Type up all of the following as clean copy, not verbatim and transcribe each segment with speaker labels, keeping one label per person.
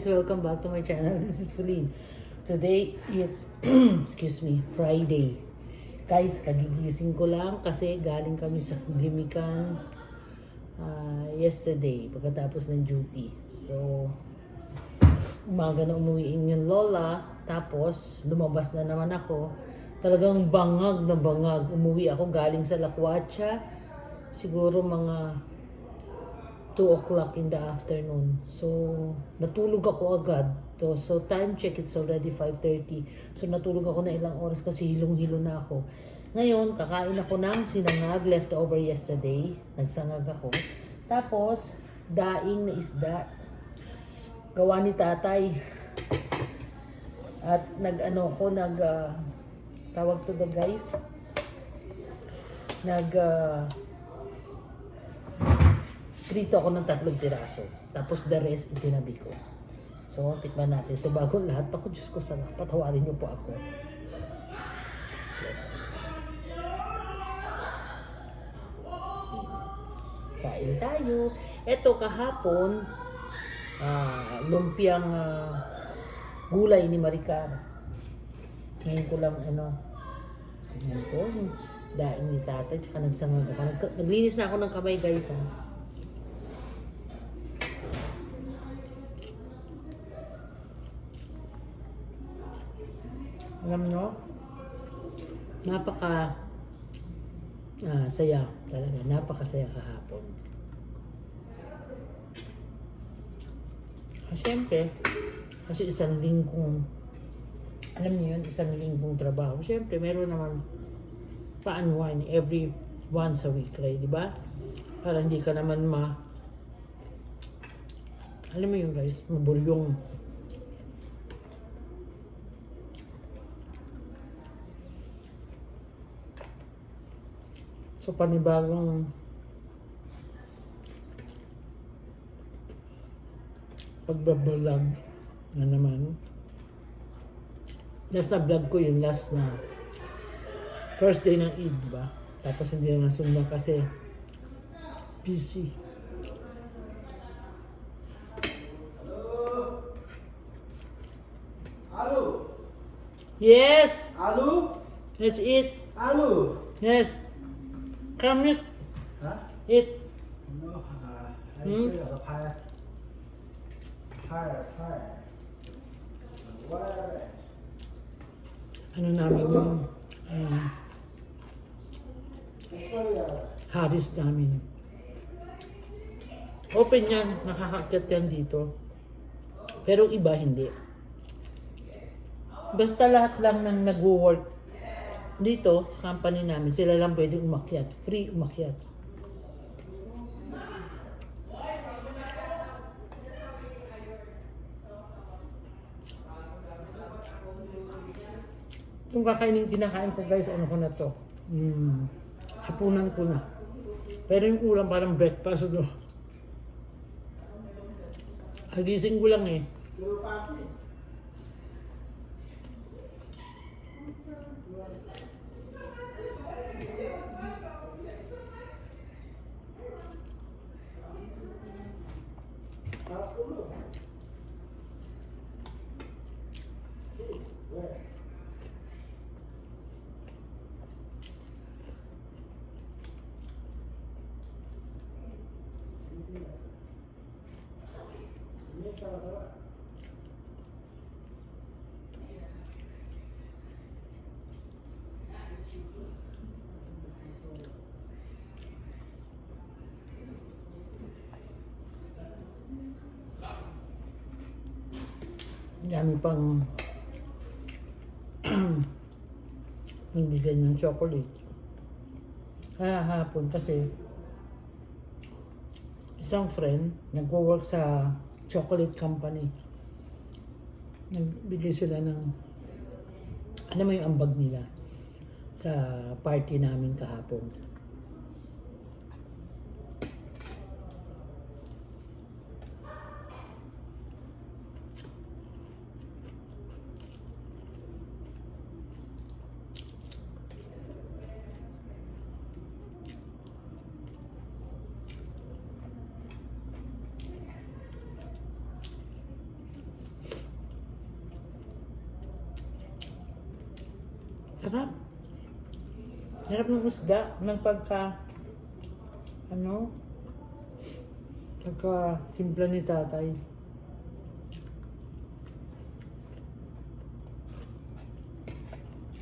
Speaker 1: welcome back to my channel. This is Feline. Today is, excuse me, Friday. Guys, kagigising ko lang kasi galing kami sa gimikan yesterday pagkatapos ng duty. So, umaga na umuwiin yung lola, tapos lumabas na naman ako. Talagang bangag na bangag. Umuwi ako galing sa Lakwacha, siguro mga 2 o'clock in the afternoon. So, natulog ako agad. So, time check, it's already 5:30. So, natulog ako na ilang oras kasi hilong-hilo na ako. Ngayon, kakain ako ng sinangag leftover yesterday. Nagsangag ako. Tapos, daing na isda. Gawa ni tatay. At tawag to the guys. Prito ako ng 3 piraso. Tapos the rest, itinabi ko. So, tikman natin. So, bago lahat, ako, Diyos ko sana, patawarin niyo po ako. Yes. Kain tayo. Ito, kahapon, lumpiang gulay ni Maricar. Ngayon ko lang, tingnan ko, daing ni tatay, tsaka nagsangag ako. Naglinis na ako ng kamay, guys, ha. Alam nyo, saya talaga, napakasaya kahapon. Siyempre, kasi isang linggong, alam niyo yun, isang linggong trabaho. Siyempre, meron naman pa-unwind every once a week, right, di ba? Para hindi ka naman alam mo yun guys, maburyong. So, panibagong pagbablog na naman. Last na vlog ko yung last na first day ng Eid, diba? Tapos hindi na nasundan kasi busy.
Speaker 2: Hello.
Speaker 1: Yes!
Speaker 2: Hello.
Speaker 1: Let's eat!
Speaker 2: Hello.
Speaker 1: Yes! Come eat!
Speaker 2: Huh?
Speaker 1: Eat!
Speaker 2: No. 这个的拍。Whatever.
Speaker 1: Ano namin yung Haris namin. Open yan, nakakakyat yan dito. Pero iba hindi. Basta lahat lang ng nag-work dito sa company namin, sila lang pwede umakyat. Free umakyat. Itong kinakain ko guys, ano ko na to? Hapunan ko na. Pero yung ulam parang breakfast, no? Hagising ko lang eh. Dami pang nagbigay ng chocolate. Hapon kasi isang friend nagwo-work sa chocolate company. Nagbigay sila ng ano mo yung ambag nila sa party namin kahapon. Sarap. Sarap ng isda. Ng pagka, pagka timpla ni tatay.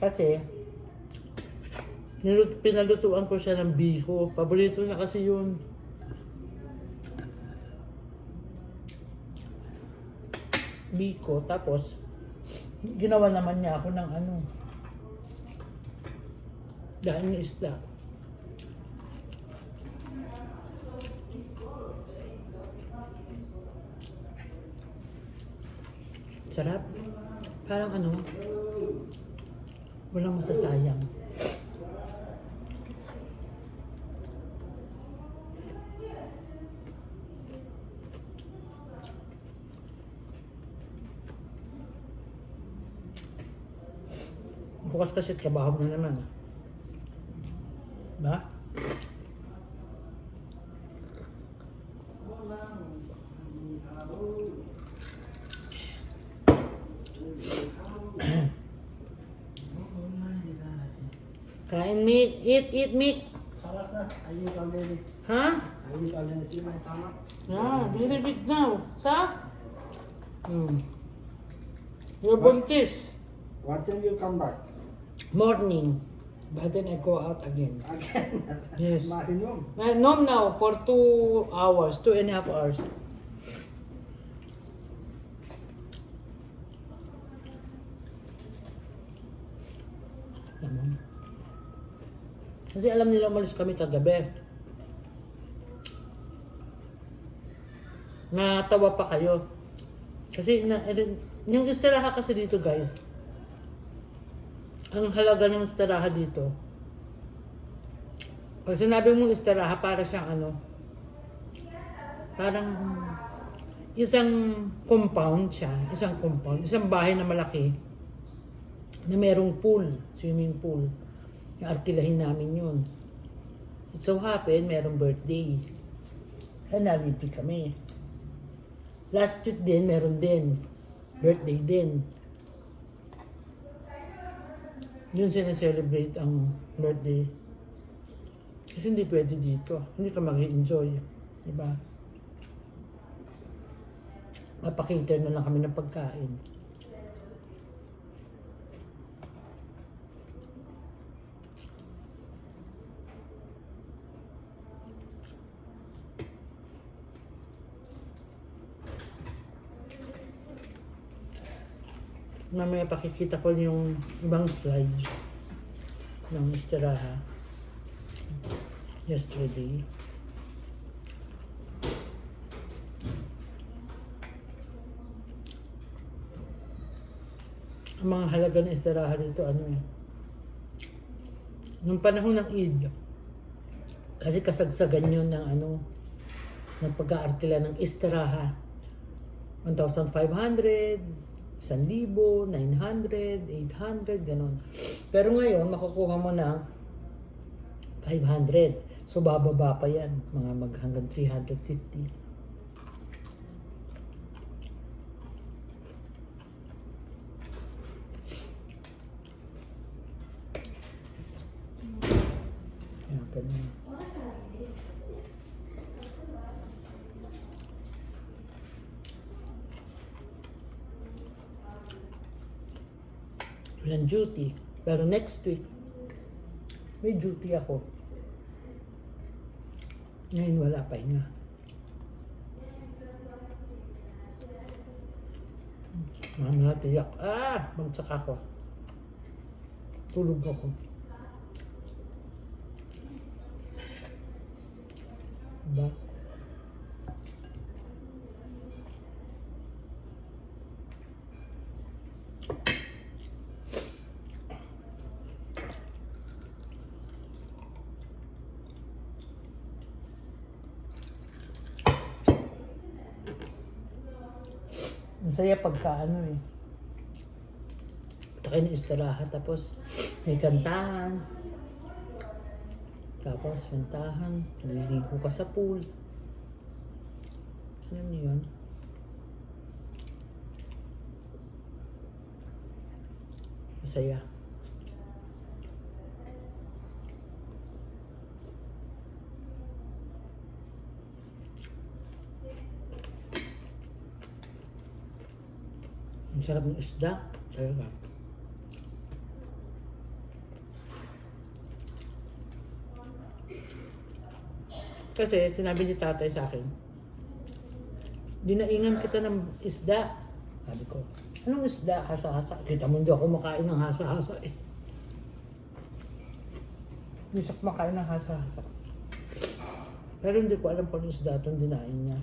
Speaker 1: Kasi, pinalutuan ko siya ng biko. Paborito niya kasi yun. Biko. Tapos, ginawa naman niya ako ng dahil ng isda. Sarap. Parang walang masasayang. Bukas kasi trabaho na naman. Ba? Kain meat. Eat meat.
Speaker 2: Sarap na. I eat already.
Speaker 1: Huh?
Speaker 2: I eat already. See my stomach?
Speaker 1: Yeah, very big now. Sa? You're buntis.
Speaker 2: What time you come back?
Speaker 1: Morning. But then I go out again.
Speaker 2: Again?
Speaker 1: Yes.
Speaker 2: Mahinom.
Speaker 1: No, now for 2 hours, 2.5 hours. Naman. Kasi alam nila umalis kami kagabi. Natawa pa kayo. Kasi yung istiraha kasi dito guys, ang halaga ng istiraha dito, pag sinabi mong istiraha, para siyang parang isang compound siya, isang bahay na malaki na merong pool, swimming pool. Arkilahin namin yun. It so happen, merong birthday. Kaya nalipi kami. Last week din, meron din. Birthday din. Yun sineselebrate ang birthday. Kasi hindi pwede dito. Hindi ka mag-enjoy. Diba? Mapakater na lang kami ng pagkain. Mamaya pakikita ko yung ibang slide ng istiraha yesterday. Ang mga halaga ng istiraha dito, nung panahon ng Eid, kasi kasagsagan yun ng ng pag-aarkila ng istiraha. 1,500, 1,000, 900, 800, ganon. Pero ngayon, makukuha mo na 500. So, bababa pa yan. Mga hanggang 350. Yan, ganun. Walang duty. Pero next week, may duty ako. Ngayon wala pa nga. Mga tiyak. Magsak ako. Tulog ako. Diba? Masaya pagka Ito kayo ng istiraha, tapos may kantahan. Tapos kantahan, naliligo ka sa pool. Ano yun? Masaya. Sarap ng isda. Talaga. Kasi sinabi ni tatay sa akin, dinaingan kita ng isda. Sabi ko, anong isda? Hasa-hasa. Kita mo hindi ako makain ng hasa-hasa eh. Hindi siya kumakain ng hasa-hasa. Pero hindi ko alam kung isda itong dinain niya.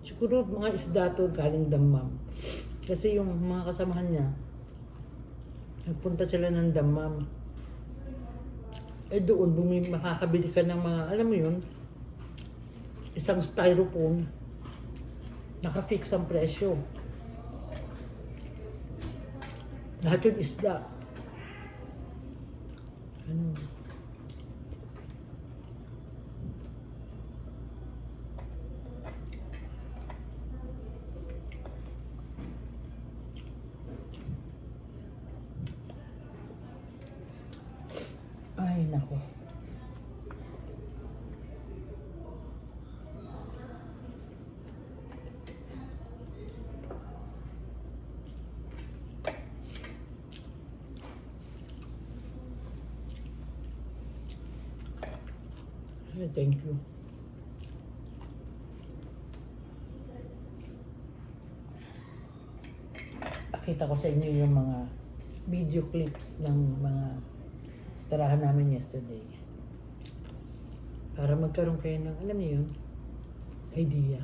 Speaker 1: Siguro mga isda to galing Dammam. Kasi yung mga kasamahan niya, nagpunta sila ng Dammam. Eh doon, makakabili ka ng mga, alam mo yun, isang styrofoam, naka-fix ang presyo. Lahat yun isda. Ano? Ay, nako. Ay, thank you. Pakita ko sa inyo yung mga video clips ng mga istarahan namin yesterday. Para magkaroon kayo ng, alam niyo yun, idea.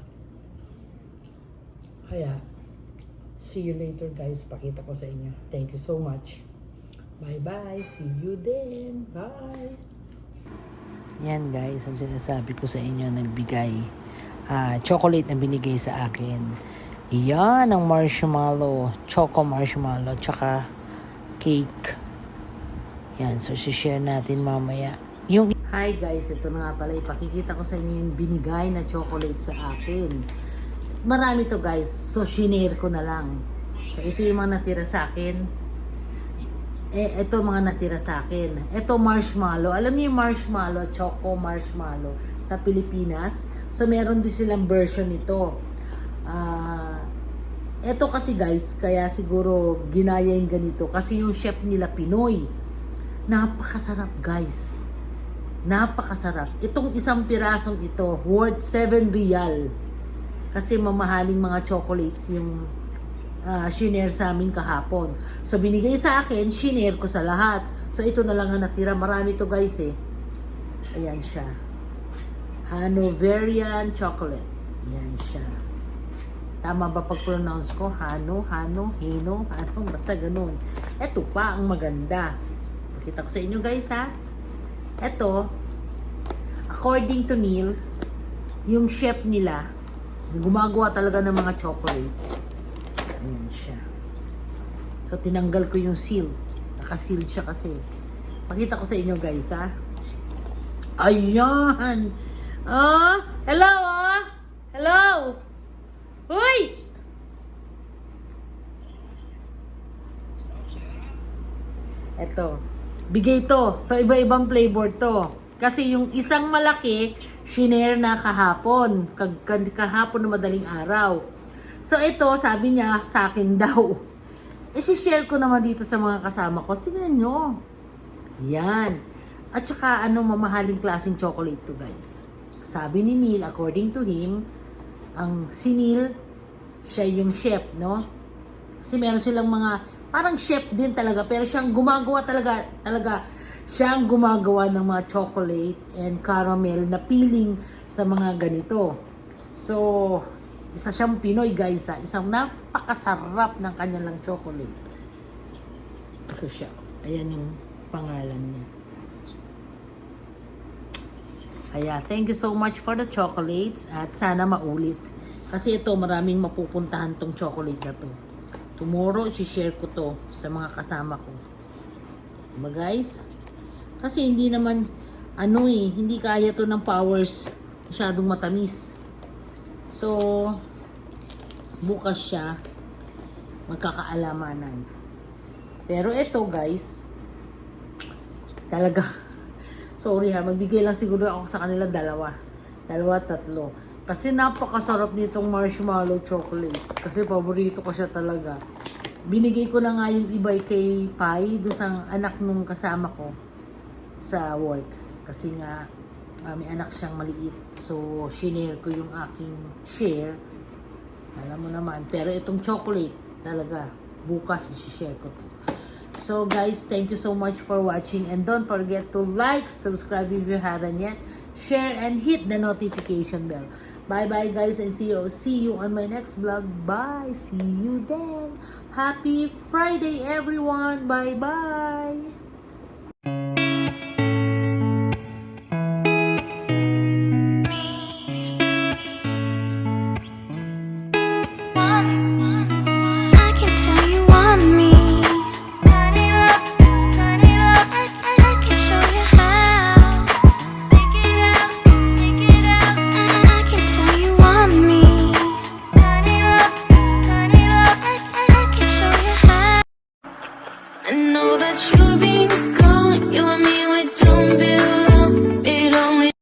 Speaker 1: Kaya, see you later guys. Pakita ko sa inyo. Thank you so much. Bye-bye. See you then. Bye.
Speaker 3: Yan guys, ang sinasabi ko sa inyo, nagbigay chocolate na binigay sa akin. Yan ang marshmallow, choco marshmallow, tsaka cake. Yan, so share natin mamaya.
Speaker 1: Hi guys, ito na nga pala, ipakikita ko sa inyo yung binigay na chocolate sa akin. Marami to guys, so shinare ko na lang. So ito yung mga natira sa akin. Ito mga natira sa akin. Ito marshmallow, alam niyo yung marshmallow, choco marshmallow sa Pilipinas. So meron din silang version nito. Ito kasi guys, kaya siguro ginaya yung ganito kasi yung chef nila Pinoy. Napakasarap guys. Napakasarap. Itong isang pirasong ito, worth 7 real. Kasi mamahaling mga chocolates yung shinare sa amin kahapon. So binigay sa akin, shinare ko sa lahat. So ito na lang ang natira. Marami to guys eh. Ayan siya. Hanoverian chocolate. Ayan siya. Tama ba pag-pronounce ko? Hano, basta ganun. Ito pa ang maganda. Pakita ko sa inyo guys ha. Ito, according to Neil, yung chef nila, gumagawa talaga ng mga chocolates. Ayan siya. So, tinanggal ko yung seal. Naka-seal siya kasi. Pakita ko sa inyo guys ha. Ayan! Hello Hello! Hoy! Eto. Bigay to. So, iba-ibang flavor to. Kasi yung isang malaki, shinare na kahapon. Kahapon na madaling araw. So, ito, sabi niya, sa akin daw. I-share ko naman dito sa mga kasama ko. Tingnan nyo. Yan. At saka, mamahaling klaseng chocolate to, guys. Sabi ni Neil, according to him, si Neil, siya yung chef, no? Kasi meron silang mga parang chef din talaga, pero siyang gumagawa talaga siyang gumagawa ng mga chocolate and caramel na peeling sa mga ganito. So, isa siyang Pinoy guys ha. Isang napakasarap ng kanyang lang chocolate. Ito siya. Ayan yung pangalan niya. Kaya, thank you so much for the chocolates at sana maulit. Kasi ito, maraming mapupuntahan tong chocolate na to. Tomorrow, i-share ko to sa mga kasama ko. Diba guys? Kasi hindi naman, hindi kaya to ng powers masyadong matamis. So, bukas siya, magkakaalamanan. Pero ito guys, talaga, sorry ha, magbigay lang siguro ako sa kanila dalawa. Dalawa, tatlo. Kasi napakasarap nitong marshmallow chocolates. Kasi paborito ko siya talaga. Binigay ko na nga yung iba kay Pai, doon sa anak nung kasama ko sa work. Kasi nga, may anak siyang maliit. So, shinare ko yung aking share. Alam mo naman. Pero itong chocolate, talaga, bukas i-share ko to. So guys, thank you so much for watching. And don't forget to like, subscribe if you haven't yet. Share and hit the notification bell. Bye-bye guys and see you on my next vlog. Bye. See you then. Happy Friday everyone. Bye-bye.